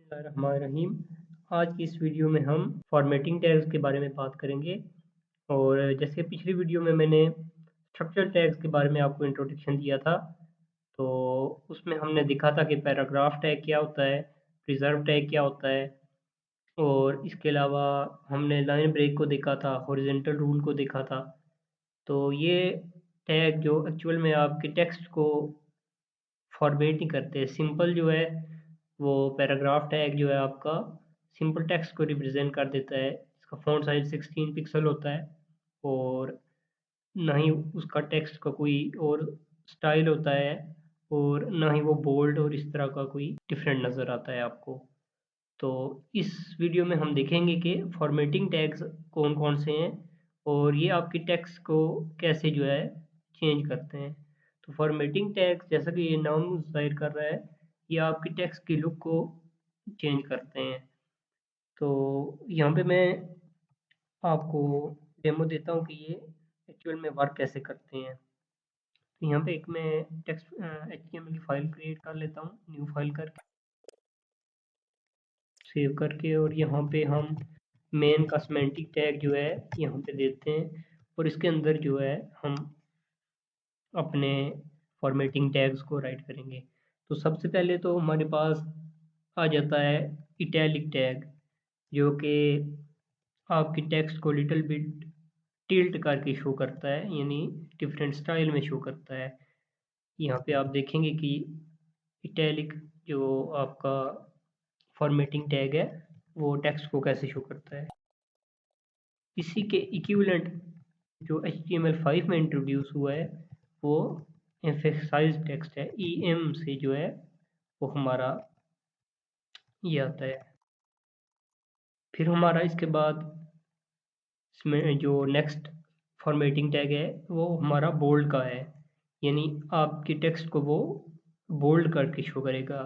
बिस्मिल्लाहिर्रहमानिर्रहीम। आज की इस वीडियो में हम फॉर्मेटिंग टैग्स के बारे में बात करेंगे। और जैसे पिछली वीडियो में मैंने स्ट्रक्चर टैग्स के बारे में आपको इंट्रोडक्शन दिया था, तो उसमें हमने देखा था कि पैराग्राफ टैग क्या होता है, रिजर्व टैग क्या होता है, और इसके अलावा हमने लाइन ब्रेक को देखा था, हॉरिजॉन्टल रूल को देखा था। तो ये टैग जो एक्चुअल में आपके टेक्स्ट को फॉर्मेट नहीं करते। सिंपल जो है वो पैराग्राफ टैग जो है आपका सिंपल टेक्स्ट को रिप्रेजेंट कर देता है। इसका फ़ॉन्ट साइज़ 16 पिक्सल होता है, और ना ही उसका टेक्स्ट का कोई और स्टाइल होता है, और ना ही वो बोल्ड और इस तरह का कोई डिफरेंट नज़र आता है आपको। तो इस वीडियो में हम देखेंगे कि फॉर्मेटिंग टैग्स कौन-कौन से हैं, और ये आपकी टेक्स्ट को कैसे जो है चेंज करते हैं। तो फॉर्मेटिंग टैग्स, जैसा कि ये नाम ज़ाहिर कर रहा है, ये आपकी टेक्स्ट की लुक को चेंज करते हैं। तो यहाँ पे मैं आपको डेमो देता हूँ कि ये एक्चुअल में वर्क कैसे करते हैं। तो यहाँ पे एक मैं टेक्स्ट एचटीएमएल की फ़ाइल क्रिएट कर लेता हूँ, न्यू फ़ाइल करके, सेव करके, और यहाँ पे हम मेन का सिमेंटिक टैग जो है यहाँ पे देते हैं, और इसके अंदर जो है हम अपने फॉर्मेटिंग टैग्स को राइट करेंगे। तो सबसे पहले तो हमारे पास आ जाता है इटैलिक टैग, जो कि आपकी टेक्स्ट को लिटिल बिट टिल्ट करके शो करता है, यानी डिफरेंट स्टाइल में शो करता है। यहाँ पे आप देखेंगे कि इटैलिक जो आपका फॉर्मेटिंग टैग है वो टेक्स्ट को कैसे शो करता है। इसी के इक्विवेलेंट जो HTML5 में इंट्रोड्यूस हुआ है वो एम्फेसाइज टेक्स्ट है, EM से जो है वो हमारा ये आता है। फिर हमारा इसके बाद इसमें जो नेक्स्ट फॉर्मेटिंग टैग है वो हमारा बोल्ड का है, यानी आपके टेक्स्ट को वो बोल्ड करके शो करेगा।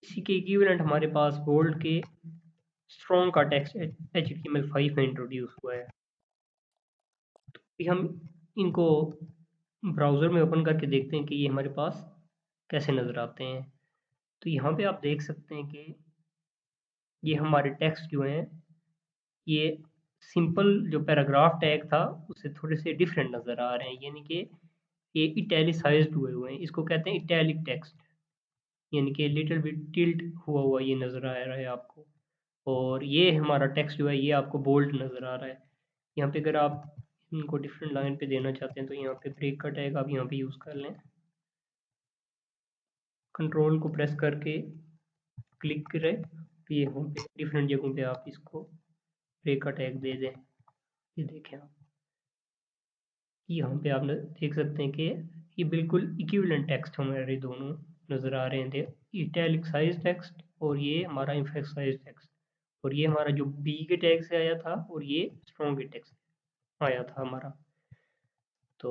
इसी के इक्विवेलेंट हमारे पास बोल्ड के स्ट्रॉन्ग का टेक्स्ट HTML5 में इंट्रोड्यूस हुआ है। फिर हम इनको ब्राउज़र में ओपन करके देखते हैं कि ये हमारे पास कैसे नज़र आते हैं। तो यहाँ पे आप देख सकते हैं कि ये हमारे टेक्स्ट जो हैं, ये सिंपल जो पैराग्राफ टैग था उससे थोड़े से डिफरेंट नज़र आ रहे हैं, यानी कि ये इटैलिसाइज्ड हुए हुए हैं। इसको कहते हैं इटैलिक टेक्स्ट, यानी कि लिटिल बिट टिल्ट हुआ हुआ ये नज़र आ रहा है आपको। और ये हमारा टेक्स्ट जो है ये आपको बोल्ड नज़र आ रहा है। यहाँ पे अगर आप इनको डिफरेंट लाइन पे देना चाहते हैं तो यहाँ पे ब्रेक का टैग आप यहाँ पे यूज़ कर लें। कंट्रोल को प्रेस करके क्लिक करें तो ये यहाँ पे डिफरेंट जगहों पे आप इसको ब्रेक का टैग दे दें। ये देखें आप, यहाँ पे आप देख सकते हैं कि ये बिल्कुल इक्विवेलेंट टेक्स्ट हमारे दोनों नज़र आ रहे थे, इटैलिकाइज्ड टेक्स्ट और ये हमारा एम्फेसाइज्ड टेक्स्ट। और ये हमारा जो बी के टैग से आया था और ये स्ट्रॉन्ग के टैग से आया था हमारा। तो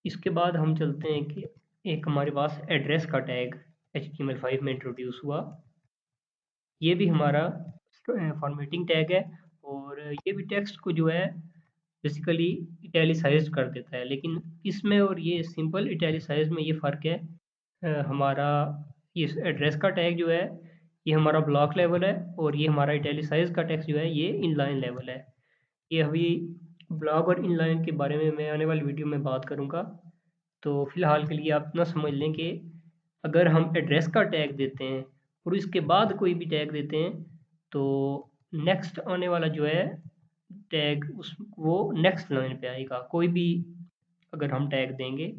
इसके बाद हम चलते हैं कि एक हमारे पास एड्रेस का टैग HTML5 में इंट्रोड्यूस हुआ। ये भी हमारा फॉर्मेटिंग टैग है, और ये भी टेक्स्ट को जो है बेसिकली इटैलिसाइज्ड कर देता है। लेकिन इसमें और ये सिंपल इटैलिसाइज में ये फ़र्क है, हमारा ये एड्रेस का टैग जो है ये हमारा ब्लॉक लेवल है, और ये हमारा इटैलिसाइज का टेक्स्ट जो है ये इनलाइन लेवल है। ये अभी ब्लॉक और इनलाइन के बारे में मैं आने वाली वीडियो में बात करूँगा। तो फिलहाल के लिए आप इतना समझ लें कि अगर हम एड्रेस का टैग देते हैं और इसके बाद कोई भी टैग देते हैं, तो नेक्स्ट आने वाला जो है टैग उस वो नेक्स्ट लाइन पे आएगा। कोई भी अगर हम टैग देंगे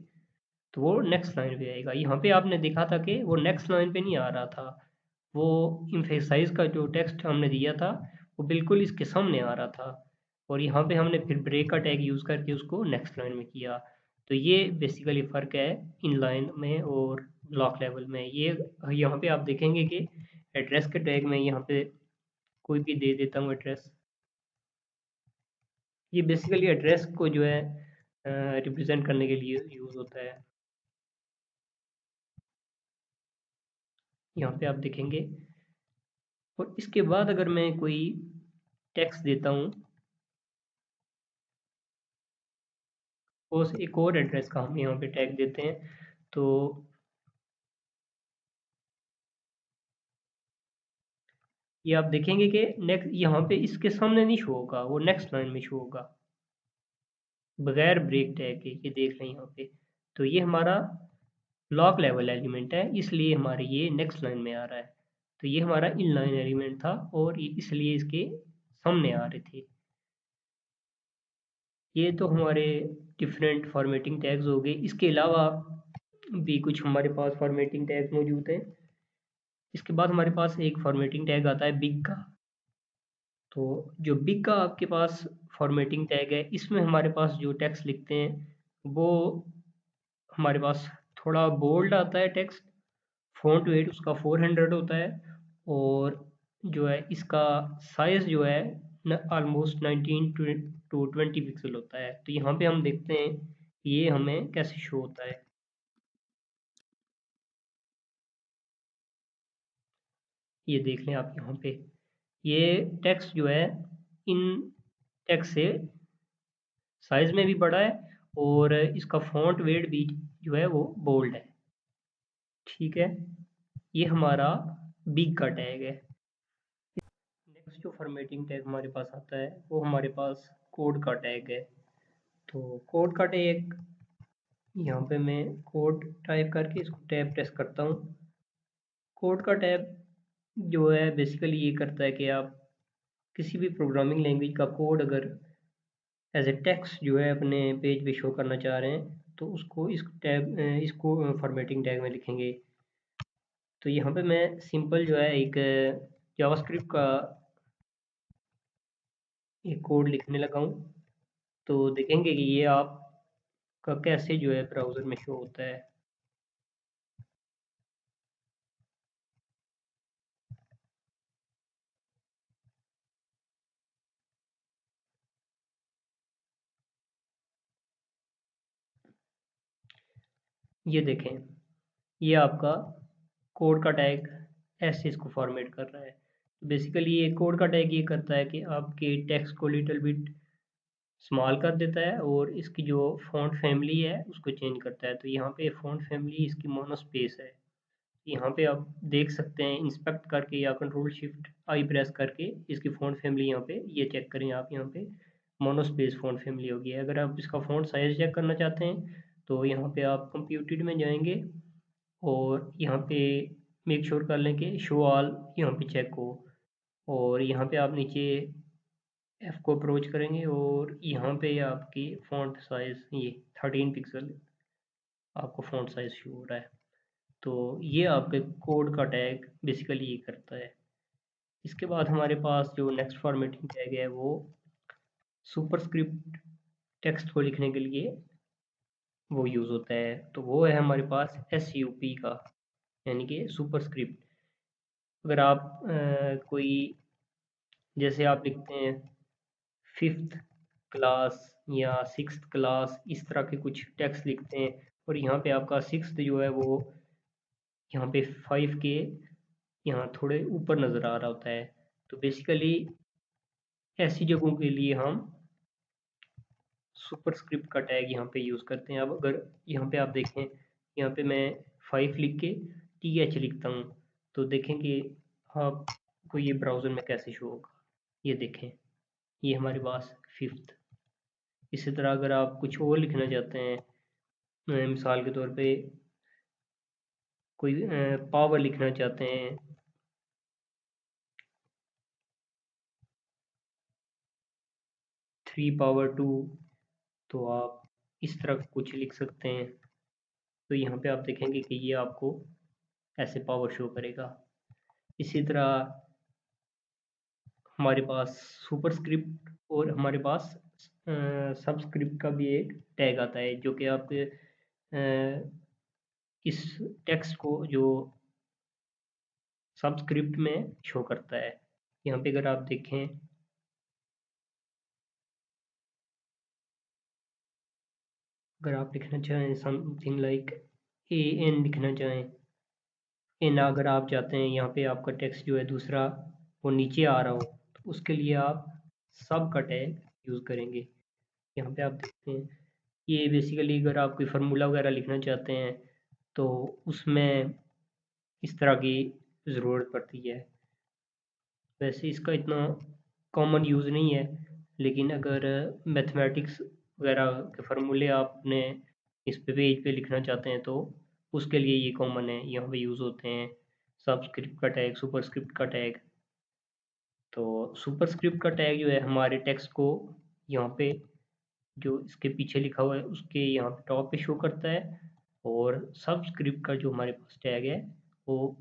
तो वो नेक्स्ट लाइन पे आएगा। यहाँ पे आपने देखा था कि वो नेक्स्ट लाइन पे नहीं आ रहा था, वो एम्फेसाइज का जो टेक्स्ट हमने दिया था वो बिल्कुल इसके सामने आ रहा था, और यहाँ पे हमने फिर ब्रेक का टैग यूज़ करके उसको नेक्स्ट लाइन में किया। तो ये बेसिकली फ़र्क है इन लाइन में और ब्लॉक लेवल में। ये यहाँ पे आप देखेंगे कि एड्रेस के टैग में यहाँ पे कोई भी दे देता हूँ एड्रेस, ये बेसिकली एड्रेस को जो है रिप्रेजेंट करने के लिए यूज़ होता है। यहाँ पे आप देखेंगे, और इसके बाद अगर मैं कोई टेक्स्ट देता हूँ, और एक और एड्रेस का हम यहाँ पे टैग देते हैं, तो ये आप देखेंगे कि नेक्स्ट यहाँ पे इसके सामने नहीं शो होगा, वो नेक्स्ट लाइन में शो होगा बगैर ब्रेक टैग के। ये देख लें यहाँ पे, तो ये हमारा ब्लॉक लेवल एलिमेंट है, इसलिए हमारे ये नेक्स्ट लाइन में आ रहा है। तो ये हमारा इन लाइन एलिमेंट था और ये इसलिए इसके सामने आ रहे थे। ये तो हमारे डिफरेंट फॉर्मेटिंग टैग्स हो गए। इसके अलावा भी कुछ हमारे पास फॉर्मेटिंग टैग्स मौजूद हैं। इसके बाद हमारे पास एक फॉर्मेटिंग टैग आता है बिग का। तो जो बिग का आपके पास फॉर्मेटिंग टैग है, इसमें हमारे पास जो टेक्स्ट लिखते हैं वो हमारे पास थोड़ा बोल्ड आता है टेक्स्ट। फ़ॉन्ट वेट उसका 400 होता है और जो है इसका साइज़ जो है न ऑलमोस्ट 19 टू 20 पिक्सल होता है। तो यहाँ पे हम देखते हैं कि ये हमें कैसे शो होता है। ये देख लें आप यहाँ पे, ये टेक्स्ट जो है इन टेक्स्ट से साइज़ में भी बड़ा है और इसका फ़ॉन्ट वेट भी जो है वो बोल्ड है। ठीक है, ये हमारा बिग का टैग है। नेक्स्ट जो फॉर्मेटिंग टैग हमारे पास आता है वो हमारे पास कोड का टैग है। तो कोड का टैग, यहाँ पे मैं कोड टाइप करके इसको टैब प्रेस करता हूँ। कोड का टैब जो है बेसिकली ये करता है कि आप किसी भी प्रोग्रामिंग लैंग्वेज का कोड अगर एज ए टेक्स्ट जो है अपने पेज पे शो करना चाह रहे हैं तो उसको इसको फॉर्मेटिंग टैग में लिखेंगे। तो यहाँ पे मैं सिंपल जो है एक जावास्क्रिप्ट का एक कोड लिखने लगा हूँ। तो देखेंगे कि ये आपका कैसे जो है ब्राउज़र में शो होता है। ये देखें, ये आपका कोड का टैग ऐसे इसको फॉर्मेट कर रहा है। बेसिकली ये कोड का टैग ये करता है कि आपके टेक्स्ट को लिटिल बिट स्मॉल कर देता है और इसकी जो फ़ॉन्ट फैमिली है उसको चेंज करता है। तो यहाँ पे फ़ॉन्ट फैमिली इसकी मोनोस्पेस है। यहाँ पे आप देख सकते हैं इंस्पेक्ट करके या कंट्रोल शिफ्ट आई प्रेस करके इसकी फ़ॉन्ट फैमिली यहाँ पे ये चेक करें आप, यहाँ पे मोनोस्पेस फ़ॉन्ट फैमिली होगी। अगर आप इसका फ़ॉन्ट साइज़ चेक करना चाहते हैं तो यहाँ पे आप कंप्यूटेड में जाएंगे और यहाँ पे मेक श्योर कर लें कि शो ऑल यहाँ पे चेक हो और यहाँ पे आप नीचे एफ को अप्रोच करेंगे और यहाँ पे आपकी फ़ॉन्ट साइज़ ये 13 पिक्सल आपको फ़ॉन्ट साइज़ शो हो रहा है। तो ये आपके कोड का टैग बेसिकली ये करता है। इसके बाद हमारे पास जो नेक्स्ट फॉर्मेटिंग टैग है वो सुपरस्क्रिप्ट टेक्स्ट को लिखने के लिए वो यूज़ होता है। तो वो है हमारे पास SUP का, यानी कि सुपरस्क्रिप्ट। अगर आप कोई जैसे आप लिखते हैं 5th क्लास या 6th क्लास, इस तरह के कुछ टेक्स्ट लिखते हैं और यहाँ पे आपका 6th जो है वो यहाँ पे 5 के यहाँ थोड़े ऊपर नज़र आ रहा होता है। तो बेसिकली ऐसी जगहों के लिए हम सुपरस्क्रिप्ट का टैग यहाँ पे यूज़ करते हैं। अब अगर यहाँ पे आप देखें, यहाँ पे मैं 5 लिख के TH लिखता हूँ तो देखें कि आपको ये ब्राउज़र में कैसे शो होगा। ये देखें, ये हमारे पास 5th। इसी तरह अगर आप कुछ और लिखना चाहते हैं, मिसाल के तौर पे कोई पावर लिखना चाहते हैं, 3 पावर 2, तो आप इस तरह कुछ लिख सकते हैं। तो यहाँ पे आप देखेंगे कि ये आपको ऐसे पावर शो करेगा। इसी तरह हमारे पास सुपरस्क्रिप्ट और हमारे पास सबस्क्रिप्ट का भी एक टैग आता है जो कि आपके इस टेक्स्ट को जो सबस्क्रिप्ट में शो करता है। यहाँ पे अगर आप देखें, अगर आप लिखना चाहें समथिंग लाइक AN लिखना चाहें, एन अगर आप चाहते हैं यहाँ पे आपका टेक्स्ट जो है दूसरा वो नीचे आ रहा हो तो उसके लिए आप सब का टैग यूज़ करेंगे। यहाँ पे आप देखते हैं ये बेसिकली अगर आप कोई फार्मूला वगैरह लिखना चाहते हैं तो उसमें इस तरह की ज़रूरत पड़ती है। वैसे इसका इतना कॉमन यूज़ नहीं है, लेकिन अगर मैथमेटिक्स वगैरह के फार्मूले आप अपने इस पे पेज पे लिखना चाहते हैं तो उसके लिए ये कॉमन है, यहाँ पे यूज़ होते हैं सबस्क्रिप्ट का टैग, सुपरस्क्रिप्ट का टैग। तो सुपरस्क्रिप्ट का टैग जो है हमारे टेक्स्ट को यहाँ पे जो इसके पीछे लिखा हुआ है उसके यहाँ पे टॉप पे शो करता है, और सबस्क्रिप्ट का जो हमारे पास टैग है वो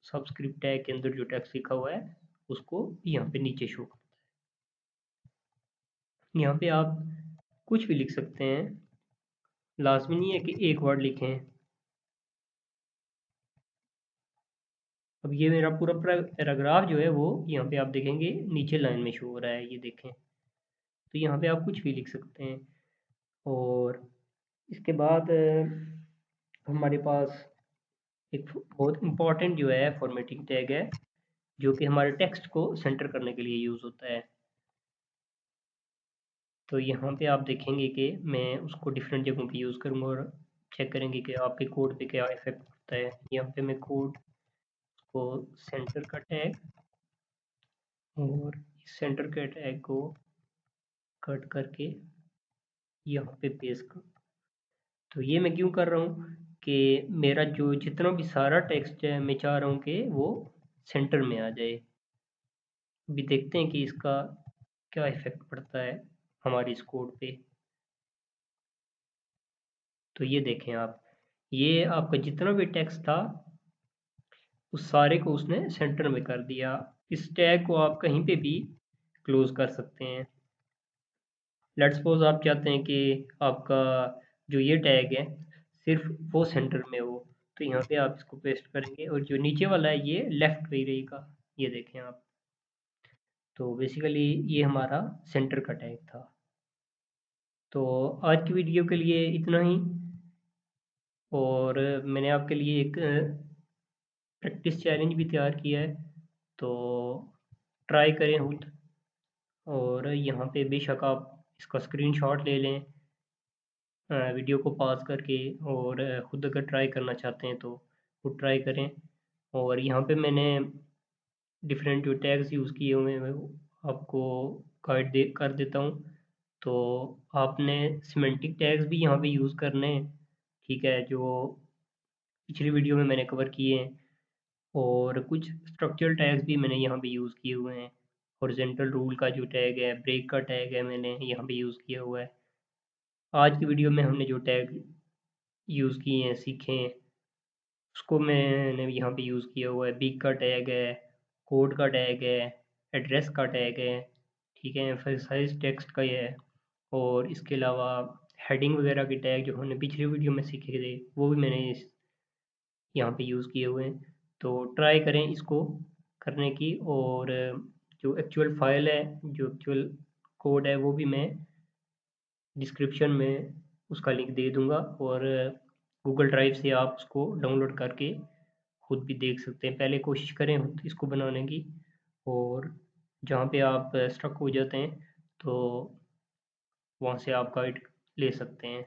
सबस्क्रिप्ट टैग के अंदर जो टेक्स्ट लिखा हुआ है उसको यहाँ पे नीचे शो करता है। यहाँ पे आप कुछ भी लिख सकते हैं, लाजमी नहीं है कि एक वर्ड लिखें। अब ये मेरा पूरा पैराग्राफ जो है वो यहाँ पे आप देखेंगे नीचे लाइन में शो हो रहा है, ये देखें। तो यहाँ पे आप कुछ भी लिख सकते हैं। और इसके बाद हमारे पास एक बहुत इम्पोर्टेंट जो है फॉर्मेटिंग टैग है, जो कि हमारे टेक्स्ट को सेंटर करने के लिए यूज़ होता है। तो यहाँ पे आप देखेंगे कि मैं उसको डिफरेंट जगहों पे यूज़ करूँगा और चेक करेंगे कि आपके कोड पे क्या इफेक्ट पड़ता है। यहाँ पे मैं कोड को सेंटर का टैग और इस सेंटर के टैग को कट करके यहाँ पे पेस्ट कर। तो ये मैं क्यों कर रहा हूँ कि मेरा जो जितना भी सारा टेक्स्ट है मैं चाह रहा हूँ कि वो सेंटर में आ जाए। अभी देखते हैं कि इसका क्या इफेक्ट पड़ता है हमारे इस कोड पे। तो ये देखें आप, ये आपका जितना भी टेक्स्ट था उस सारे को उसने सेंटर में कर दिया। इस टैग को आप कहीं पे भी क्लोज कर सकते हैं। लेट्स सपोज आप चाहते हैं कि आपका जो ये टैग है सिर्फ वो सेंटर में हो, तो यहाँ पे आप इसको पेस्ट करेंगे और जो नीचे वाला है ये लेफ्ट पे ही रहेगा। ये देखें आप। तो बेसिकली ये हमारा सेंटर का टैग था। तो आज की वीडियो के लिए इतना ही, और मैंने आपके लिए एक प्रैक्टिस चैलेंज भी तैयार किया है, तो ट्राई करें खुद। और यहाँ पे बेशक आप इसका स्क्रीनशॉट ले लें वीडियो को पॉज करके, और खुद अगर ट्राई करना चाहते हैं तो खुद ट्राई करें। और यहाँ पे मैंने डिफरेंट जो टैग्स यूज़ किए हुए हैं वो आपको गाइड दे कर देता हूँ। तो आपने सिमेंटिक टैग्स भी यहाँ पे यूज़ करने हैं, ठीक है, जो पिछली वीडियो में मैंने कवर किए हैं। और कुछ स्ट्रक्चरल टैग्स भी मैंने यहाँ पे यूज़ किए हुए हैं। हॉरिजॉन्टल रूल का जो टैग है, ब्रेक का टैग है, मैंने यहाँ पे यूज़ किया हुआ है। आज की वीडियो में हमने जो टैग यूज़ किए हैं, सीखे हैं, उसको मैंने यहाँ पे यूज़ किया हुआ है। बिग का टैग है, कोड का टैग है, एड्रेस का टैग है, ठीक है, एम्फसाइज टेक्स्ट का ये है। और इसके अलावा हेडिंग वगैरह के टैग जो हमने पिछली वीडियो में सीखे थे वो भी मैंने यहाँ पे यूज़ किए हुए हैं। तो ट्राई करें इसको करने की। और जो एक्चुअल फाइल है, जो एक्चुअल कोड है, वो भी मैं डिस्क्रिप्शन में उसका लिंक दे दूँगा, और गूगल ड्राइव से आप उसको डाउनलोड करके खुद भी देख सकते हैं। पहले कोशिश करें खुद इसको बनाने की, और जहाँ पे आप स्ट्रक हो जाते हैं तो वहाँ से आप गाइड ले सकते हैं।